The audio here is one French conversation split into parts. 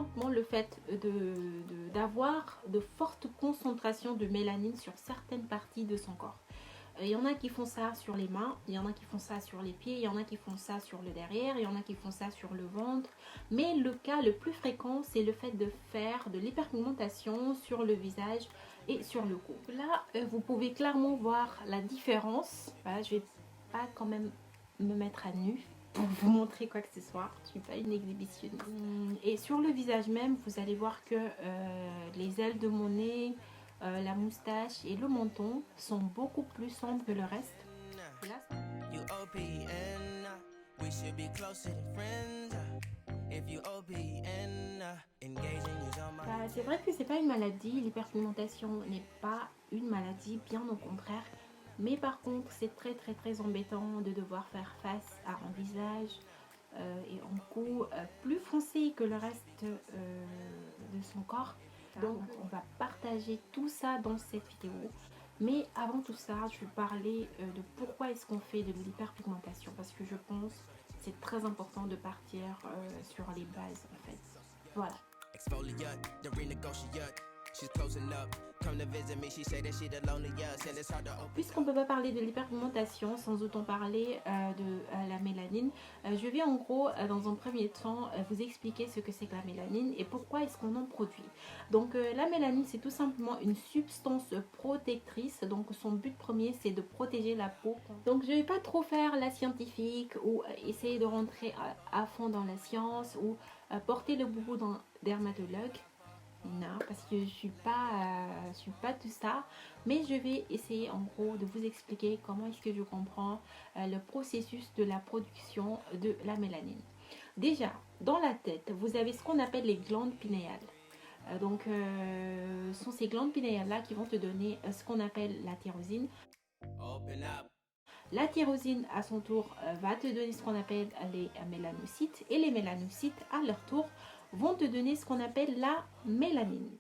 simplement le fait d'avoir de fortes concentrations de mélanine sur certaines parties de son corps. Il y en a qui font ça sur les mains, il y en a qui font ça sur les pieds, il y en a qui font ça sur le derrière, il y en a qui font ça sur le ventre. Mais le cas le plus fréquent, c'est le fait de faire de l'hyperpigmentation sur le visage et sur le cou. Là, vous pouvez clairement voir la différence. Voilà, je vais pas quand même me mettre à nu pour vous montrer quoi que ce soit. Je suis pas une exhibitionniste. Et sur le visage même, vous allez voir que les ailes de mon nez, la moustache et le menton sont beaucoup plus sombres que le reste. Là, c'est vrai que c'est pas une maladie, l'hyperpigmentation n'est pas une maladie, bien au contraire. Mais par contre, c'est très embêtant de devoir faire face à un visage et un cou plus foncé que le reste de son corps. Donc on va partager tout ça dans cette vidéo. Mais avant tout ça, je vais parler de pourquoi est-ce qu'on fait de l'hyperpigmentation. Parce que je pense que c'est très important de partir sur les bases en fait. Voilà. Puisqu'on ne peut pas parler de l'hyperpigmentation sans autant parler de la mélanine, je vais en gros dans un premier temps vous expliquer ce que c'est que la mélanine et pourquoi est-ce qu'on en produit. Donc la mélanine, c'est tout simplement une substance protectrice, donc son but premier c'est de protéger la peau. Donc je ne vais pas trop faire la scientifique ou essayer de rentrer à fond dans la science ou porter le boubou d'un dermatologue. Non, parce que je suis pas tout ça, mais je vais essayer en gros de vous expliquer comment est-ce que je comprends le processus de la production de la mélanine. Déjà, dans la tête, vous avez ce qu'on appelle les glandes pinéales. Ce sont ces glandes pinéales là qui vont te donner ce qu'on appelle la tyrosine. La tyrosine à son tour va te donner ce qu'on appelle les mélanocytes et les mélanocytes à leur tour vont te donner ce qu'on appelle la mélanine.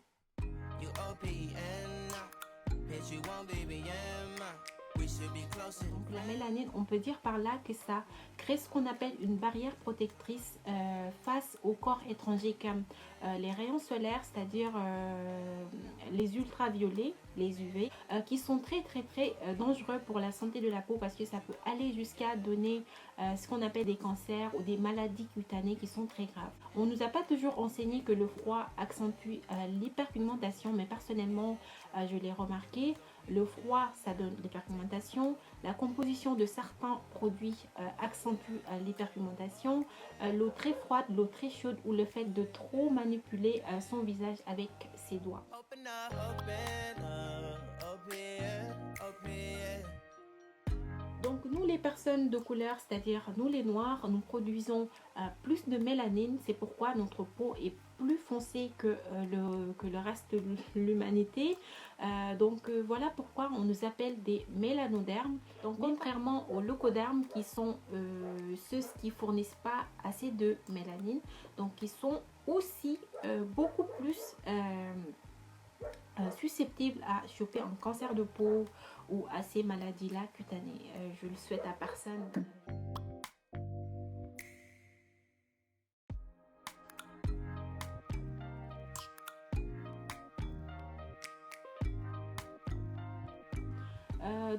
Donc la mélanine, on peut dire par là que ça crée ce qu'on appelle une barrière protectrice face au corps étranger comme les rayons solaires, c'est-à-dire les ultraviolets, les UV, qui sont très dangereux pour la santé de la peau parce que ça peut aller jusqu'à donner ce qu'on appelle des cancers ou des maladies cutanées qui sont très graves. On ne nous a pas toujours enseigné que le froid accentue l'hyperpigmentation, mais personnellement je l'ai remarqué. Le froid, ça donne l'hyperpigmentation. La composition de certains produits accentue l'hyperpigmentation. L'eau très froide, l'eau très chaude ou le fait de trop manipuler son visage avec ses doigts. Donc nous les personnes de couleur, c'est-à-dire nous les noirs, nous produisons plus de mélanine. C'est pourquoi notre peau est plus foncée que le reste de l'humanité. Voilà pourquoi on nous appelle des mélanodermes. Donc contrairement aux leucodermes qui sont ceux qui fournissent pas assez de mélanine, donc qui sont aussi beaucoup plus susceptibles à choper un cancer de peau ou à ces maladies-là cutanées. Je le souhaite à personne.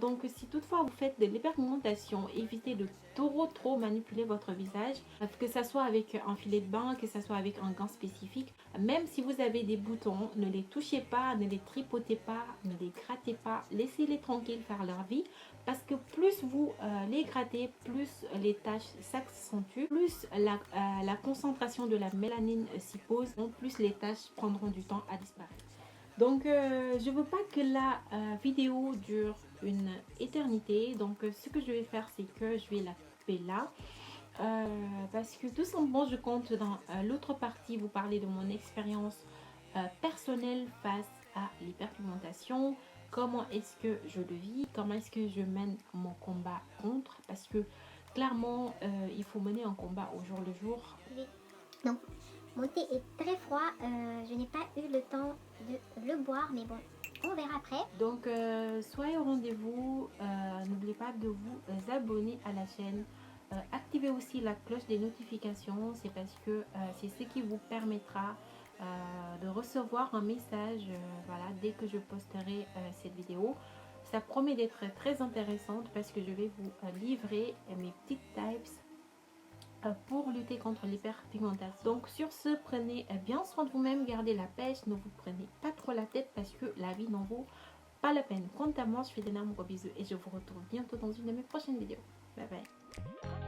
Donc si toutefois vous faites de l'hyperpigmentation, évitez de trop manipuler votre visage, que ce soit avec un filet de bain, que ce soit avec un gant spécifique. Même si vous avez des boutons, ne les touchez pas, ne les tripotez pas, ne les grattez pas, laissez-les tranquilles faire leur vie, parce que plus vous les grattez, plus les taches s'accentuent, plus la concentration de la mélanine s'y pose, donc plus les taches prendront du temps à disparaître. Donc je veux pas que la vidéo dure une éternité, donc ce que je vais faire c'est que je vais la couper là parce que tout simplement je compte dans l'autre partie vous parler de mon expérience personnelle face à l'hyperpigmentation, comment est-ce que je le vis, comment est-ce que je mène mon combat contre, parce que clairement il faut mener un combat au jour le jour. Non. Mon thé est très froid, je n'ai pas eu le temps de le boire, mais bon, on verra après. Donc soyez au rendez-vous, n'oubliez pas de vous abonner à la chaîne activez aussi la cloche des notifications, c'est parce que c'est ce qui vous permettra de recevoir un message voilà, dès que je posterai cette vidéo. Ça promet d'être très intéressante parce que je vais vous livrer mes petites tips pour lutter contre l'hyperpigmentation. Donc sur ce, prenez bien soin de vous-même, gardez la pêche, ne vous prenez pas trop la tête parce que la vie n'en vaut pas la peine. Quant à moi, je fais d'énormes gros bisous et je vous retrouve bientôt dans une de mes prochaines vidéos. Bye bye.